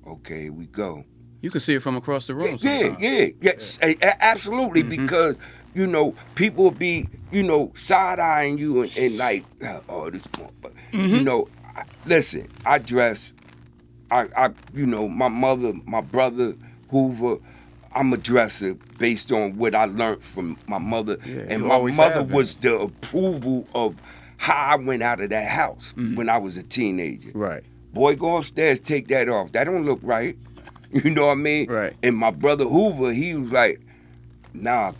okay, we go. You can see it from across the room. Absolutely, because, you know, people will be, you know, side-eyeing you and like, oh, this motherfucker. You know, listen, I dress, you know, my mother, my brother, Hoover, I'm a dresser based on what I learned from my mother. And my mother was the approval of how I went out of that house when I was a teenager. Right. Boy, go upstairs, take that off. That don't look right. You know what I mean? Right. And my brother Hoover, he was like, nah,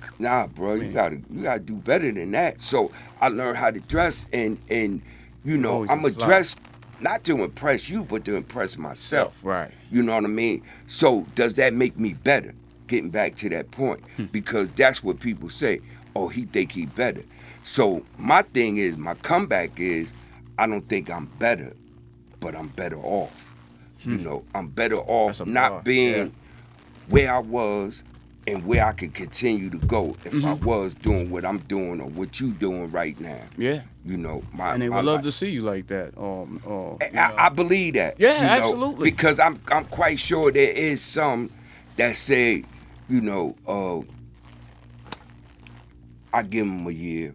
bro, you gotta do better than that. So I learned how to dress, and you know, I'm a dress not to impress you, but to impress myself. Right. You know what I mean? So does that make me better? Getting back to that point, because that's what people say. Oh, he think he better. So my thing is, my comeback is, I don't think I'm better, but I'm better off. You know, I'm better off not being where I was and where I could continue to go if I was doing what I'm doing or what you doing right now. Yeah. You know, and they would love to see you like that. I believe that. Yeah, you know, absolutely. Because I'm quite sure there is some that say, you know, I give them a year.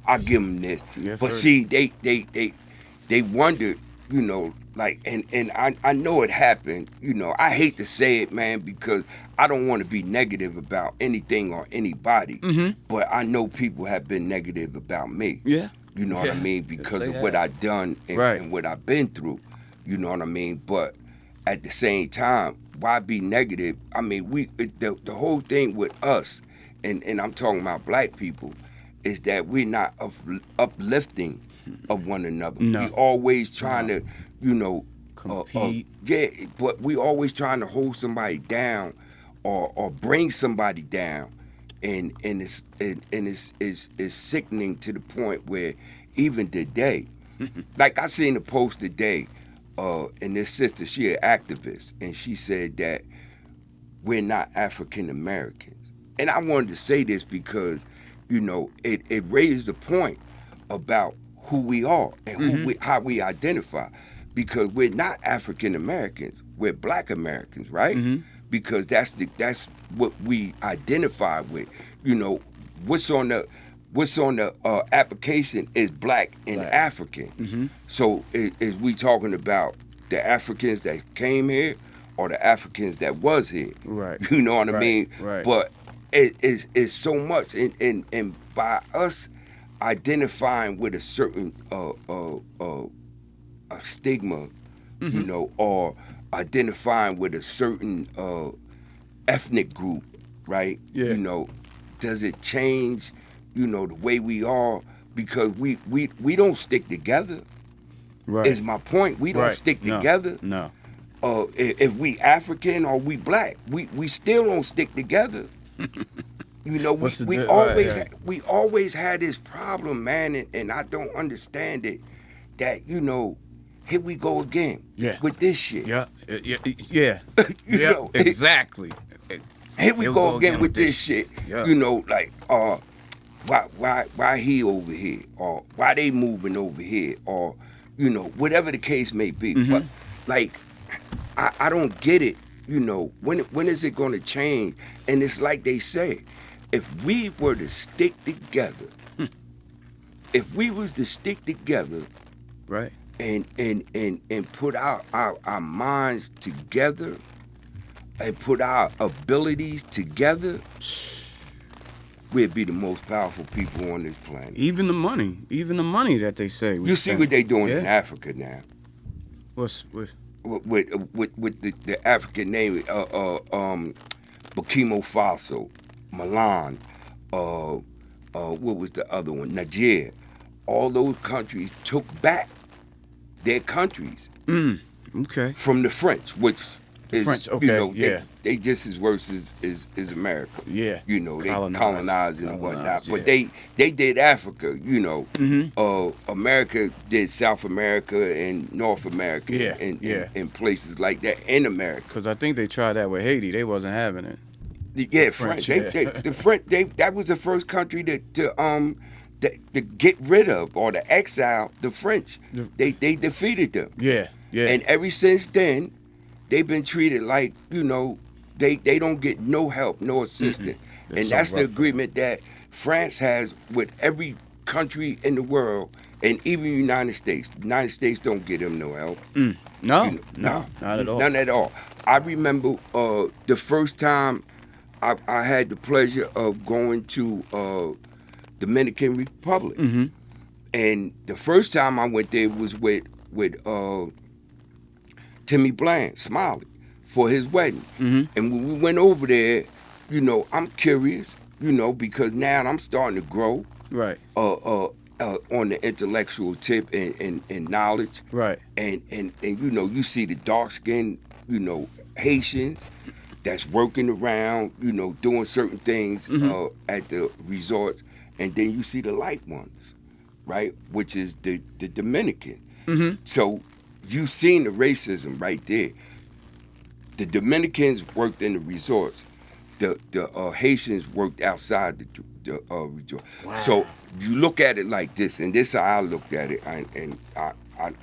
I give them this. But see, they wondered, you know, like, and I know it happened. You know, I hate to say it, man, because I don't want to be negative about anything or anybody. But I know people have been negative about me. Yeah. You know what I mean? Because of what I've done and what I've been through. You know what I mean? But at the same time, why be negative? I mean, the whole thing with us, and I'm talking about black people, is that we're not uplifting of one another. No. We always trying to, you know, compete. But we always trying to hold somebody down or bring somebody down, and it's sickening to the point where even today, like I seen a post today. And this sister, she an activist, and she said that we're not African Americans. And I wanted to say this because, you know, it raised the point about who we are and how we identify. Because we're not African Americans, we're Black Americans, right? Because that's what we identify with. You know, what's on the application is Black and African. So is we talking about the Africans that came here or the Africans that was here? Right. You know what I mean? Right. But it's so much, and by us identifying with a certain a stigma, you know, or identifying with a certain ethnic group, right? Yeah. You know, does it change, you know, the way we are? Because we don't stick together. Right. Is my point. We don't stick together. No. If we African or we Black, we still don't stick together. You know, we always had this problem, man, and I don't understand it. That, you know, here we go again with this shit. Yeah. You know, exactly. Here we go again with this shit. Yeah. You know, like why he over here, or why they moving over here, or, you know, whatever the case may be. But like, I don't get it. You know, when is it going to change? And it's like they say, if we were to stick together, if we was to stick together Right. and put our minds together and put our abilities together, we'd be the most powerful people on this planet. Even the money that they say. You see what they doing in Yeah. Africa now What's with the African name, Burkina Faso, Milan, what was the other one? Niger. All those countries took back their countries okay. from the French, which is, French, okay, you know, yeah. they just as worse as America. Yeah. You know, they Colonized, colonized and whatnot. yeah. But they did Africa, you know. Mm-hmm. America did South America and North America Yeah, and places like that in America. Because I think they tried that with Haiti. They wasn't having it. Yeah, French, French. yeah. The French. That was the first country to get rid of or to exile the French. They defeated them. Yeah. Yeah. And ever since then, they've been treated like, you know, they don't get no help, no assistance. It's And so that's the rough. agreement that France has with every country in the world, and even the United States. The United States don't get them no help. No, You know, no, not at all. None at all. I remember the first time I had the pleasure of going to Dominican Republic. Mm-hmm. And the first time I went there was with Timmy Bland, Smiley, for his wedding. Mm-hmm. And when we went over there, you know, I'm curious, you know, because now I'm starting to grow Right. on the intellectual tip and knowledge. Right. And you know, you see the dark-skinned, you know, Haitians that's working around, you know, doing certain things at the resorts. And then you see the light ones, right, which is the Dominican. Mm-hmm. So you seen the racism right there. The Dominicans worked in the resorts. The Haitians worked outside the resort. Wow. So you look at it like this, and this is how I looked at it, and I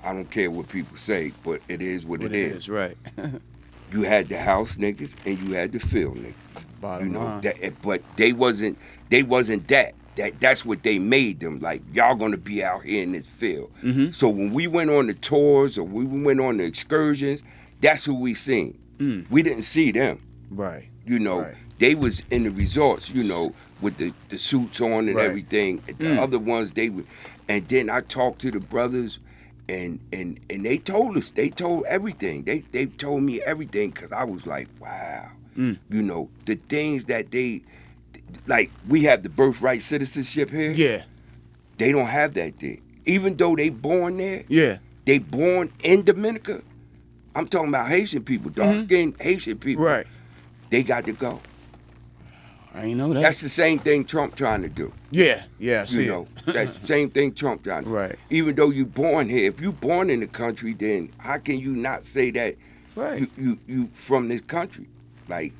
don't care what people say, but it is what it is. Right. You had the house niggas and you had the field niggas. Bottom you know line. that, but they wasn't that. That's what they made them. Like, y'all gonna be out here in this field. Mm-hmm. So when we went on the tours or we went on the excursions, that's who we seen. We didn't see them. Right. You know, Right. they was in the resorts, you know, with the suits on and Right. everything. The other ones, they would. And then I talked to the brothers, and they told us, they told everything. They told me everything, because I was like, wow. You know, the things that they, like, we have the birthright citizenship here. Yeah. They don't have that thing. Even though they born there, Yeah. they born in Dominica. I'm talking about Haitian people, dark-skinned Haitian people. Right. They got to go. I ain't know that. That's the same thing Trump trying to do. Yeah. Yeah. I see You know, that's the same thing Trump trying to do. Right. Even though you born here, if you born in the country, then how can you not say that Right. you from this country? Like,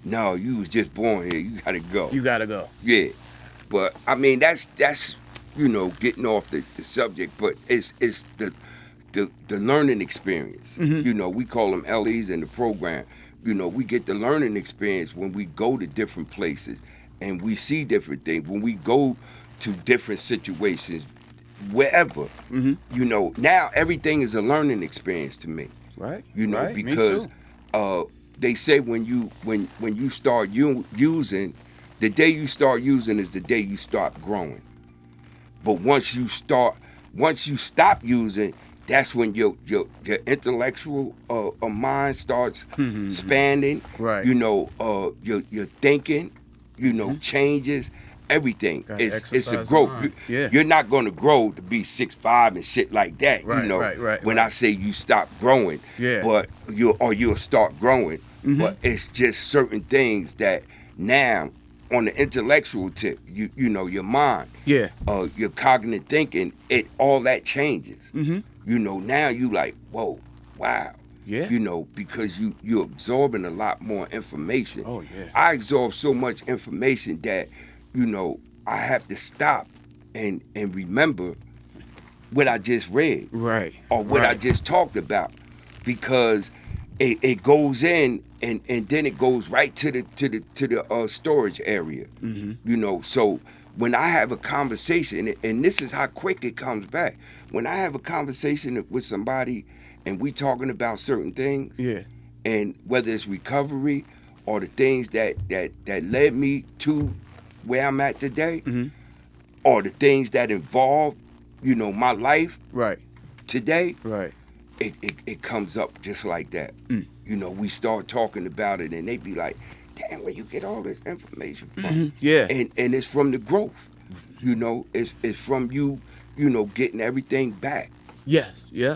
no, you was just born here. You gotta go. You gotta go. Yeah. But I mean, that's you know, getting off the subject, but it's the learning experience. You know, we call them LEs in the program. You know, we get the learning experience when we go to different places and we see different things. When we go to different situations, wherever. You know, now everything is a learning experience to me. Right. You know, Right. Me because too. they say when you start using, the day you start using is the day you start growing. But once you stop using, that's when your intellectual mind starts expanding. Right. You know, your thinking, you know, changes. Everything. Gotta It's a exercise the growth. mind. Yeah. You're not going to grow to be 6'5" and shit like that. Right, You know, right, when I say you stop growing, Yeah. but you'll start growing. But it's just certain things that now, on the intellectual tip, you know, your mind, Yeah. your cognitive thinking, all that changes. You know, now you like, whoa, wow. Yeah. You know, because you're absorbing a lot more information. Oh, yeah. I absorb so much information that, you know, I have to stop and remember what I just read Right. or what I Right. just talked about, because it goes in and then it goes right to the storage area. You know, so when I have a conversation, and this is how quick it comes back. When I have a conversation with somebody and we talking about certain things, Yeah. and whether it's recovery or the things that led me to where I'm at today, or the things that involve, you know, my life Right. today, Right. it comes up just like that. You know, we start talking about it, and they be like, "Damn, where you get all this information from?" Yeah. And it's from the growth. You know, it's from you. You know, getting everything back. Yes. Yeah.